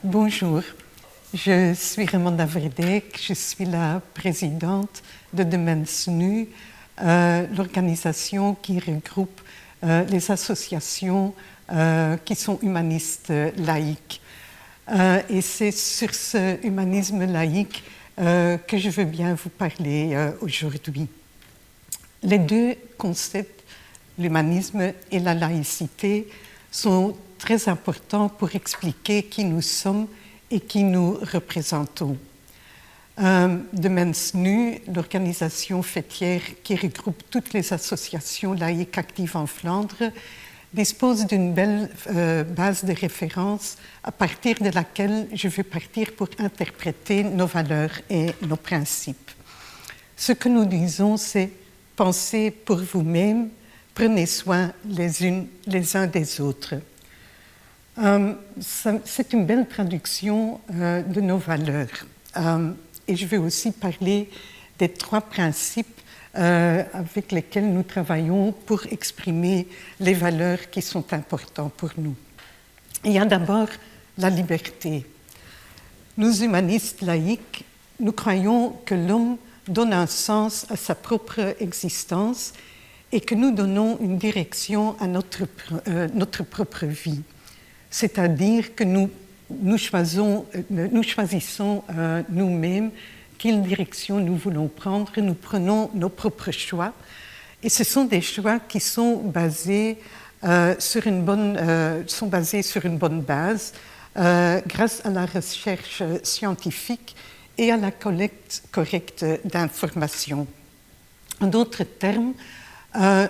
Bonjour, je suis Ramonda Verdijk, je suis la présidente de Demens Nu, l'organisation qui regroupe les associations qui sont humanistes laïques. Et c'est sur ce humanisme laïque que je veux bien vous parler aujourd'hui. Les deux concepts, l'humanisme et la laïcité, sont très importants pour expliquer qui nous sommes et qui nous représentons. Demens Nu, l'organisation fêtière qui regroupe toutes les associations laïques actives en Flandre, dispose d'une belle base de référence à partir de laquelle je vais partir pour interpréter nos valeurs et nos principes. Ce que nous disons, c'est « pensez pour vous-même, prenez soin les uns des autres ». C'est une belle traduction de nos valeurs. Et je vais aussi parler des trois principes avec lesquels nous travaillons pour exprimer les valeurs qui sont importantes pour nous. Il y a d'abord la liberté. Nous, humanistes laïques, nous croyons que l'homme donne un sens à sa propre existence et que nous donnons une direction à notre propre vie. C'est-à-dire que nous choisissons nous-mêmes quelle direction nous voulons prendre, nous prenons nos propres choix, et ce sont des choix qui sont basés sur une bonne base, grâce à la recherche scientifique et à la collecte correcte d'informations. En d'autres termes,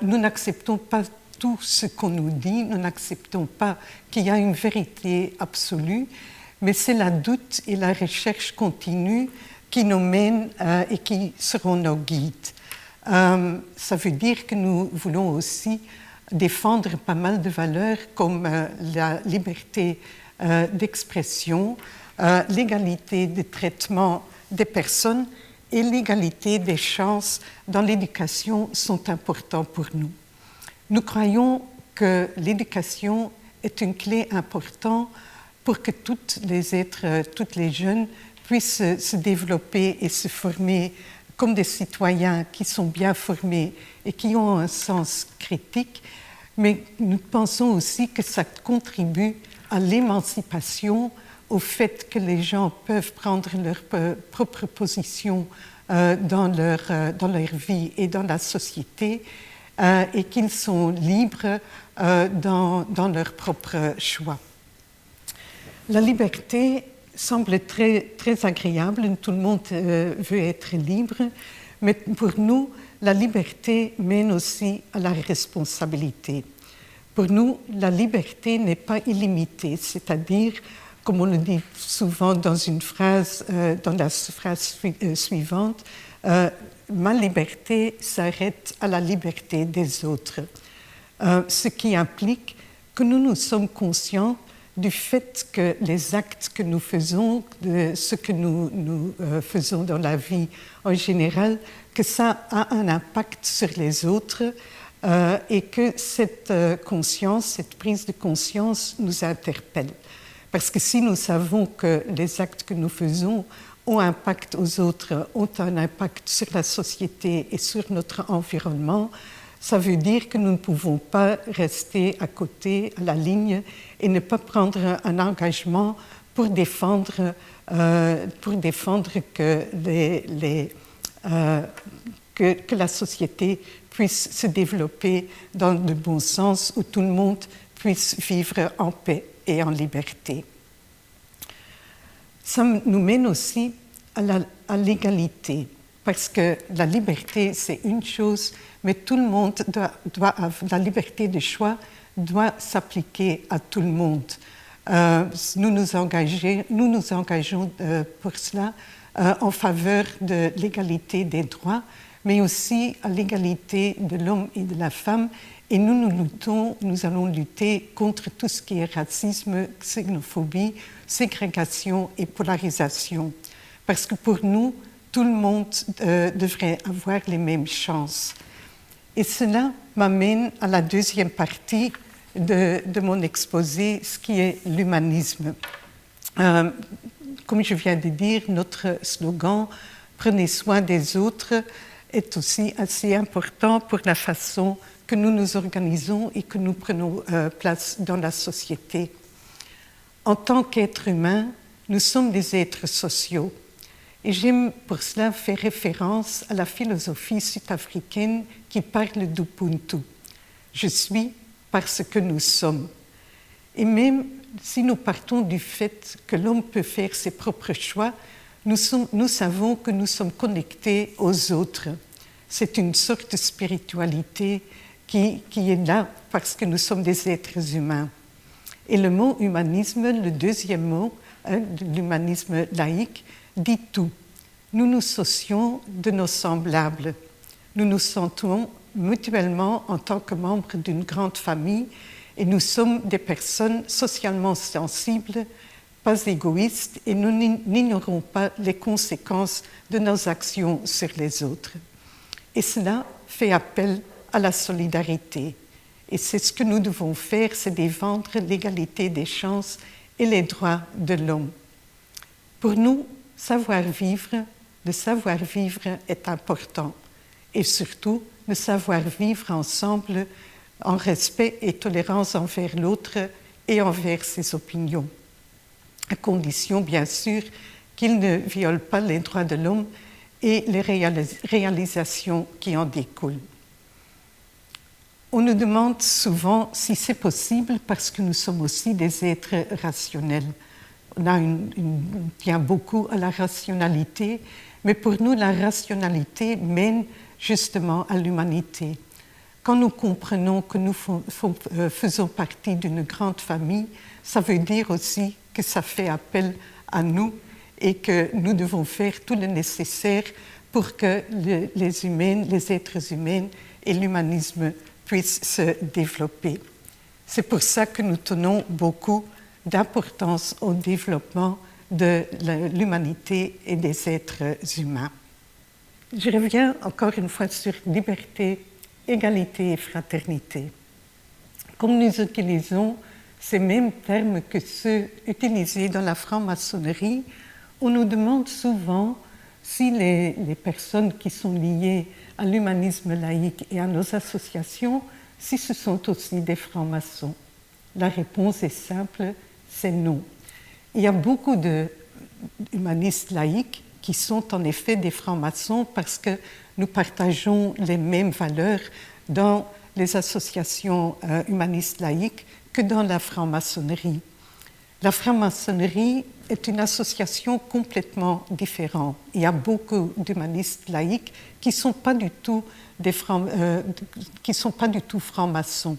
nous n'acceptons pas tout ce qu'on nous dit, nous n'acceptons pas qu'il y a une vérité absolue, mais c'est la doute et la recherche continue qui nous mènent et qui seront nos guides. Ça veut dire que nous voulons aussi défendre pas mal de valeurs comme la liberté d'expression, l'égalité de traitement des personnes et l'égalité des chances dans l'éducation sont importants pour nous. Nous croyons que l'éducation est une clé importante pour que tous les êtres, tous les jeunes puissent se développer et se former comme des citoyens qui sont bien formés et qui ont un sens critique, mais nous pensons aussi que ça contribue à l'émancipation, au fait que les gens peuvent prendre leur propre position dans leur vie et dans la société, et qu'ils sont libres dans leur propre choix. La liberté semble très, très agréable, tout le monde veut être libre, mais pour nous, la liberté mène aussi à la responsabilité. Pour nous, la liberté n'est pas illimitée, c'est-à-dire, comme on le dit souvent dans la phrase suivante, ma liberté s'arrête à la liberté des autres, ce qui implique que nous sommes conscients du fait que les actes que nous faisons, de ce que nous faisons dans la vie en général, que ça a un impact sur les autres et que cette conscience, cette prise de conscience nous interpelle. Parce que si nous savons que les actes que nous faisons ont un impact aux autres, ont un impact sur la société et sur notre environnement, ça veut dire que nous ne pouvons pas rester à côté, à la ligne, et ne pas prendre un engagement pour défendre que la société puisse se développer dans le bon sens, où tout le monde puisse vivre en paix et en liberté. Ça nous mène aussi à l'égalité, parce que la liberté, c'est une chose, mais tout le monde la liberté de choix doit s'appliquer à tout le monde. Nous nous engageons pour cela en faveur de l'égalité des droits, mais aussi à l'égalité de l'homme et de la femme, et nous allons lutter contre tout ce qui est racisme, xénophobie, ségrégation et polarisation. Parce que pour nous, tout le monde devrait avoir les mêmes chances. Et cela m'amène à la deuxième partie de mon exposé, ce qui est l'humanisme. Comme je viens de dire, notre slogan « Prenez soin des autres » est aussi assez important pour la façon que nous nous organisons et que nous prenons place dans la société. En tant qu'êtres humains, nous sommes des êtres sociaux. Et j'aime pour cela faire référence à la philosophie sud-africaine qui parle d'Ubuntu. Je suis parce que nous sommes. Et même si nous partons du fait que l'homme peut faire ses propres choix, nous savons que nous sommes connectés aux autres. C'est une sorte de spiritualité qui est là parce que nous sommes des êtres humains. Et le mot humanisme, le deuxième mot, l'humanisme laïque, dit tout. Nous nous socions de nos semblables. Nous nous sentons mutuellement en tant que membres d'une grande famille et nous sommes des personnes socialement sensibles, pas égoïstes et nous n'ignorons pas les conséquences de nos actions sur les autres. Et cela fait appel à la solidarité. Et c'est ce que nous devons faire, c'est défendre l'égalité des chances et les droits de l'homme. Pour nous, le savoir-vivre est important. Et surtout, le savoir-vivre ensemble en respect et tolérance envers l'autre et envers ses opinions. À condition, bien sûr, qu'il ne viole pas les droits de l'homme et les réalisations qui en découlent. On nous demande souvent si c'est possible parce que nous sommes aussi des êtres rationnels. On tient beaucoup à la rationalité, mais pour nous, la rationalité mène justement à l'humanité. Quand nous comprenons que nous faisons partie d'une grande famille, ça veut dire aussi que ça fait appel à nous et que nous devons faire tout le nécessaire pour que les êtres humains et l'humanisme puissent se développer. C'est pour ça que nous tenons beaucoup d'importance au développement de l'humanité et des êtres humains. Je reviens encore une fois sur liberté, égalité et fraternité. Comme nous utilisons ces mêmes termes que ceux utilisés dans la franc-maçonnerie, on nous demande souvent si les personnes qui sont liées à l'humanisme laïque et à nos associations, si ce sont aussi des francs-maçons. La réponse est simple, c'est non. Il y a beaucoup d'humanistes laïques qui sont en effet des francs-maçons parce que nous partageons les mêmes valeurs dans les associations humanistes laïques que dans la franc-maçonnerie. La franc-maçonnerie est une association complètement différente. Il y a beaucoup d'humanistes laïques qui ne sont pas du tout francs-maçons.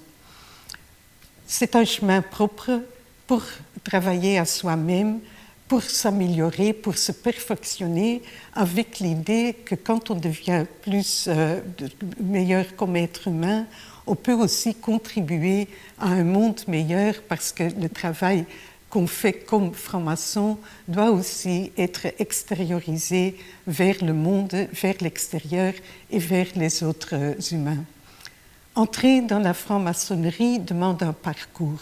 C'est un chemin propre pour travailler à soi-même, pour s'améliorer, pour se perfectionner, avec l'idée que quand on devient meilleur comme être humain, on peut aussi contribuer à un monde meilleur parce que le travail qu'on fait comme franc-maçon doit aussi être extériorisé vers le monde, vers l'extérieur et vers les autres humains. Entrer dans la franc-maçonnerie demande un parcours.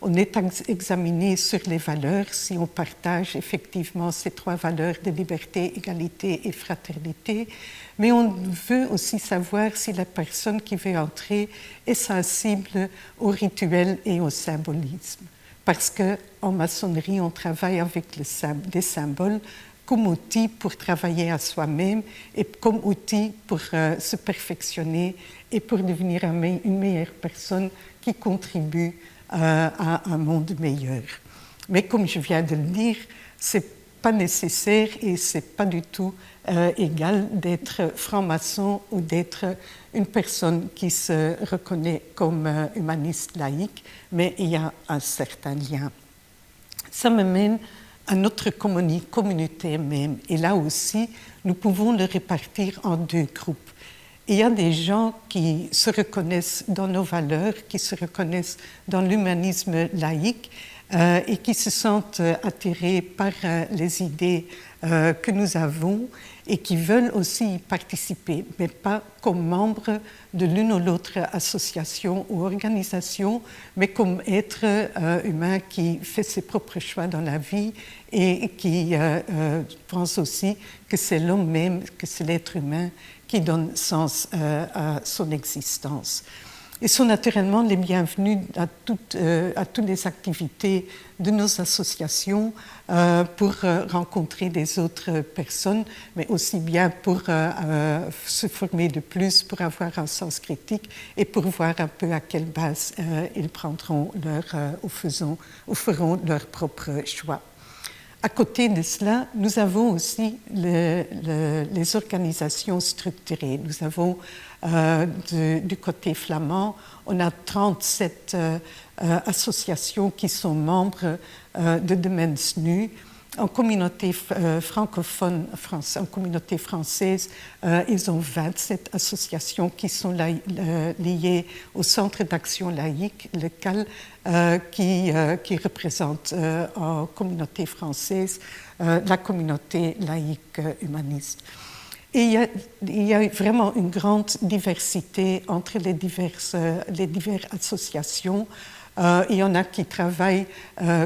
On est examiné sur les valeurs, si on partage effectivement ces trois valeurs de liberté, égalité et fraternité, mais on veut aussi savoir si la personne qui veut entrer est sensible au rituel et au symbolisme. Parce qu'en maçonnerie, on travaille avec des symboles comme outil pour travailler à soi-même et comme outil pour se perfectionner et pour devenir une meilleure personne qui contribue à un monde meilleur. Mais comme je viens de le dire, ce n'est pas nécessaire et ce n'est pas du tout égal d'être franc-maçon ou d'être une personne qui se reconnaît comme humaniste laïque, mais il y a un certain lien. Ça me mène à notre communauté même. Et là aussi, nous pouvons le répartir en deux groupes. Il y a des gens qui se reconnaissent dans nos valeurs, qui se reconnaissent dans l'humanisme laïque, et qui se sentent attirés par les idées que nous avons et qui veulent aussi y participer, mais pas comme membres de l'une ou l'autre association ou organisation, mais comme être humain qui fait ses propres choix dans la vie et qui pense aussi que c'est l'homme même, que c'est l'être humain qui donne sens à son existence. Ils sont naturellement les bienvenus à toutes les activités de nos associations pour rencontrer des autres personnes, mais aussi bien pour se former de plus, pour avoir un sens critique et pour voir un peu à quelle base ils prendront ou feront leur propre choix. À côté de cela, nous avons aussi les organisations structurées. Nous avons du côté flamand, on a 37 associations qui sont membres de Domaine SNU. En communauté francophone, en communauté française, ils ont 27 associations qui sont liées au Centre d'action laïque, le CAL, qui représente en communauté française la communauté laïque humaniste. Et il y a vraiment une grande diversité entre les diverses associations. Il y en a qui travaillent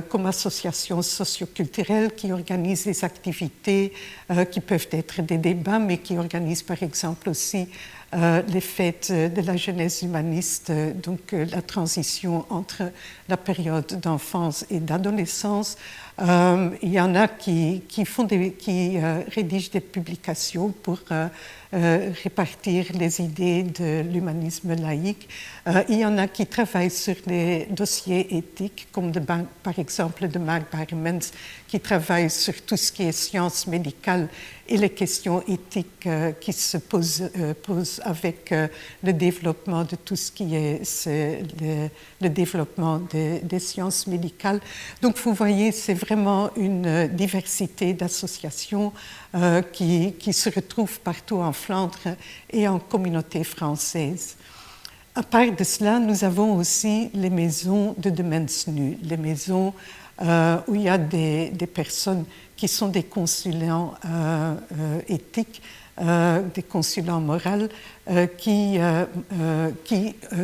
comme associations socioculturelles, qui organisent des activités qui peuvent être des débats, mais qui organisent par exemple aussi les fêtes de la jeunesse humaniste, donc la transition entre la période d'enfance et d'adolescence. Il y en a qui rédigent des publications pour répartir les idées de l'humanisme laïque. Il y en a qui travaillent sur les dossiers éthiques, comme par exemple de Mark Barmans, qui travaille sur tout ce qui est sciences médicales et les questions éthiques qui se posent avec le développement de tout ce qui est le développement des sciences médicales. Donc vous voyez, c'est vraiment une diversité d'associations qui se retrouvent partout en Flandre et en communauté française. À part de cela, nous avons aussi les maisons de Domaine SNU, les maisons où il y a des personnes qui sont des consulants éthiques, des consulants moraux qui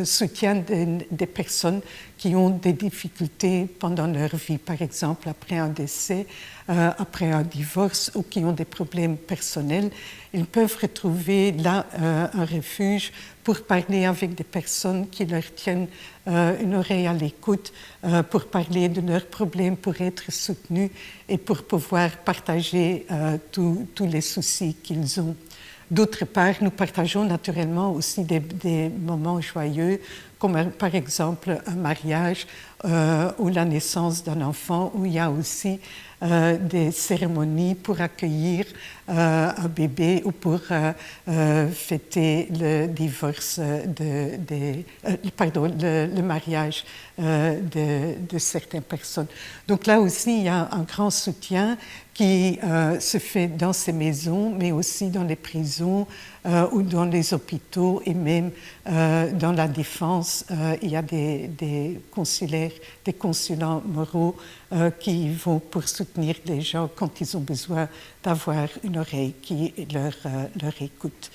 soutiennent des personnes qui ont des difficultés pendant leur vie, par exemple après un décès, après un divorce ou qui ont des problèmes personnels. Ils peuvent retrouver là un refuge pour parler avec des personnes qui leur tiennent une oreille à l'écoute, pour parler de leurs problèmes, pour être soutenus et pour pouvoir partager tous les soucis qu'ils ont. D'autre part, nous partageons naturellement aussi des moments joyeux, comme par exemple un mariage ou la naissance d'un enfant, où il y a aussi des cérémonies pour accueillir un bébé ou pour fêter le divorce, le mariage de certaines personnes. Donc là aussi, il y a un grand soutien qui se fait dans ces maisons, mais aussi dans les prisons ou dans les hôpitaux et même dans la défense. Il y a des consulants moraux qui vont pour soutenir les gens quand ils ont besoin d'avoir une oreille qui leur écoute.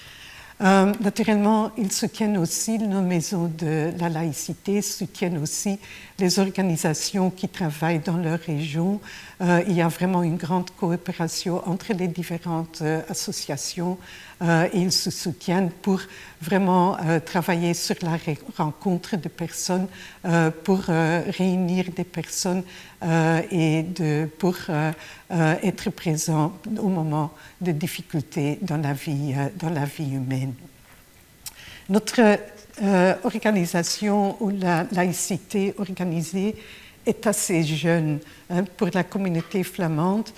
Naturellement, ils soutiennent aussi, nos maisons de la laïcité soutiennent aussi les organisations qui travaillent dans leur région. Il y a vraiment une grande coopération entre les différentes associations et ils se soutiennent pour vraiment travailler sur la rencontre de personnes, pour réunir des personnes et pour être présents au moment de difficultés dans la vie humaine. Notre organisation ou la laïcité organisée est assez jeune. Pour la communauté flamande,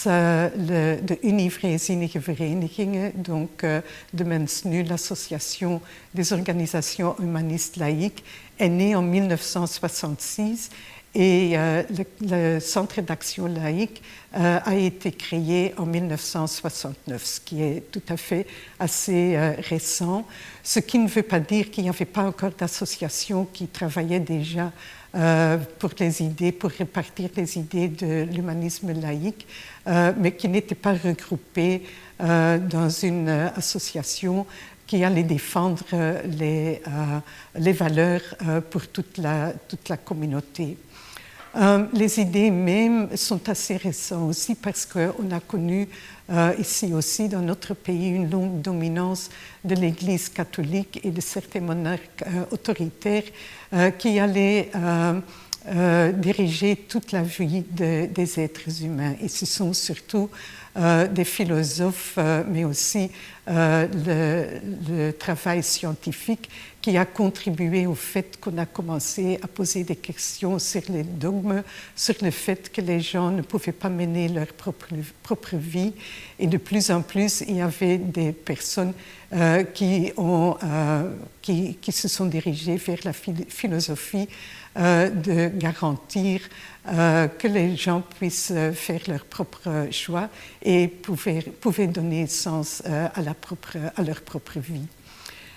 de Univrezinnige Verenigingen, donc Domaine SNU, l'association des organisations humanistes laïques, est née en 1966 Et le Centre d'action laïque a été créé en 1969, ce qui est tout à fait assez récent, ce qui ne veut pas dire qu'il n'y avait pas encore d'associations qui travaillaient déjà pour les idées, pour répartir les idées de l'humanisme laïque, mais qui n'étaient pas regroupées dans une association qui allait défendre les valeurs pour toute la communauté. Les idées mêmes sont assez récentes aussi parce qu'on a connu ici aussi dans notre pays une longue dominance de l'Église catholique et de certains monarques autoritaires qui allaient diriger toute la vie des êtres humains. Et ce sont surtout des philosophes, mais aussi le travail scientifique qui a contribué au fait qu'on a commencé à poser des questions sur les dogmes, sur le fait que les gens ne pouvaient pas mener leur propre vie. Et de plus en plus, il y avait des personnes qui se sont dirigées vers la philosophie de garantir que les gens puissent faire leur propre choix et pouvaient donner sens à leur propre vie.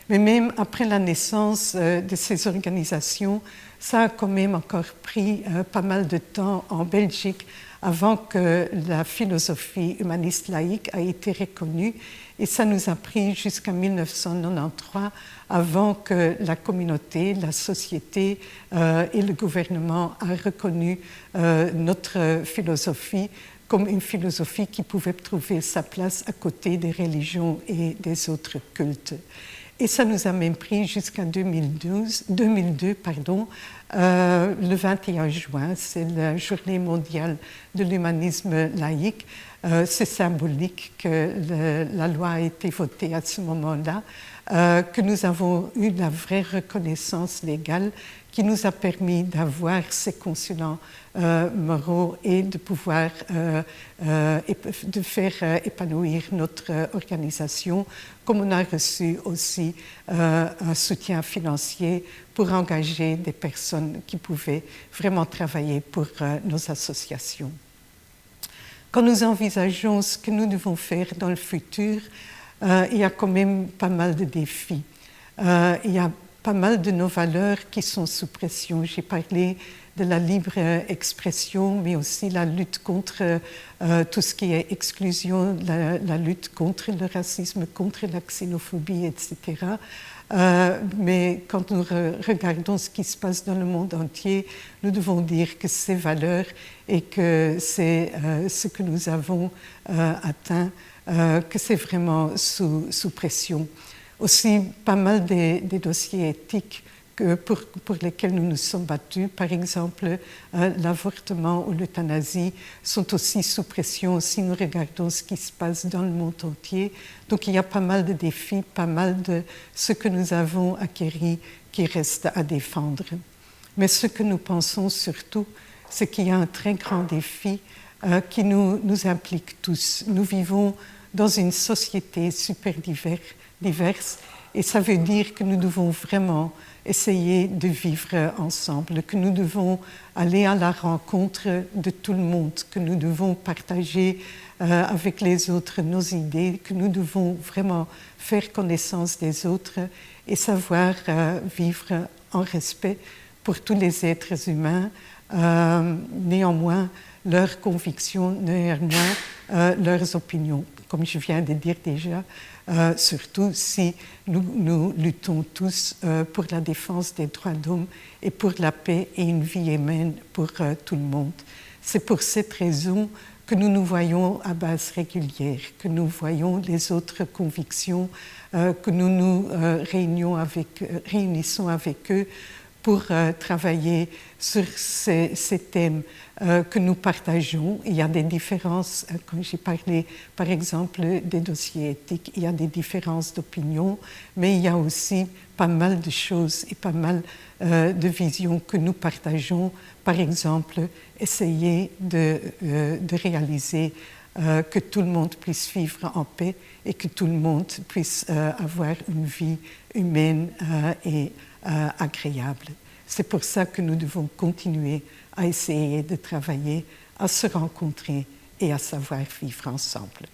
Mais même après la naissance de ces organisations, ça a quand même encore pris pas mal de temps en Belgique avant que la philosophie humaniste laïque a été reconnue. Et ça nous a pris jusqu'en 1993 avant que la communauté, la société et le gouvernement aient reconnu notre philosophie comme une philosophie qui pouvait trouver sa place à côté des religions et des autres cultes. Et ça nous a même pris jusqu'en 2002, le 21 juin, c'est la journée mondiale de l'humanisme laïque. C'est symbolique que la loi a été votée à ce moment-là, que nous avons eu la vraie reconnaissance légale qui nous a permis d'avoir ces consulats moraux et de pouvoir de faire épanouir notre organisation, comme on a reçu aussi un soutien financier pour engager des personnes qui pouvaient vraiment travailler pour nos associations. Quand nous envisageons ce que nous devons faire dans le futur, il y a quand même pas mal de défis. Il y a pas mal de nos valeurs qui sont sous pression. J'ai parlé de la libre expression, mais aussi la lutte contre tout ce qui est exclusion, la lutte contre le racisme, contre la xénophobie, etc. Mais quand nous regardons ce qui se passe dans le monde entier, nous devons dire que ces valeurs et que c'est ce que nous avons atteint, que c'est vraiment sous pression. Aussi, pas mal des dossiers éthiques pour lesquels nous nous sommes battus, par exemple l'avortement ou l'euthanasie, sont aussi sous pression si nous regardons ce qui se passe dans le monde entier. Donc il y a pas mal de défis, pas mal de ce que nous avons acquis qui reste à défendre. Mais ce que nous pensons surtout, c'est qu'il y a un très grand défi qui nous implique tous. Nous vivons dans une société super diverse et ça veut dire que nous devons vraiment essayer de vivre ensemble, que nous devons aller à la rencontre de tout le monde, que nous devons partager avec les autres nos idées, que nous devons vraiment faire connaissance des autres et savoir vivre en respect pour tous les êtres humains, néanmoins leurs convictions, néanmoins leurs opinions. Comme je viens de dire déjà, surtout si nous luttons tous pour la défense des droits de l'homme et pour la paix et une vie humaine pour tout le monde. C'est pour cette raison que nous nous voyons à base régulière, que nous voyons les autres convictions, que nous nous réunissons avec eux pour travailler sur ces thèmes que nous partageons. Il y a des différences, quand j'ai parlé par exemple des dossiers éthiques, il y a des différences d'opinion, mais il y a aussi pas mal de choses et pas mal de visions que nous partageons. Par exemple, essayer de réaliser que tout le monde puisse vivre en paix et que tout le monde puisse avoir une vie humaine et agréable. C'est pour ça que nous devons continuer à essayer de travailler, à se rencontrer et à savoir vivre ensemble.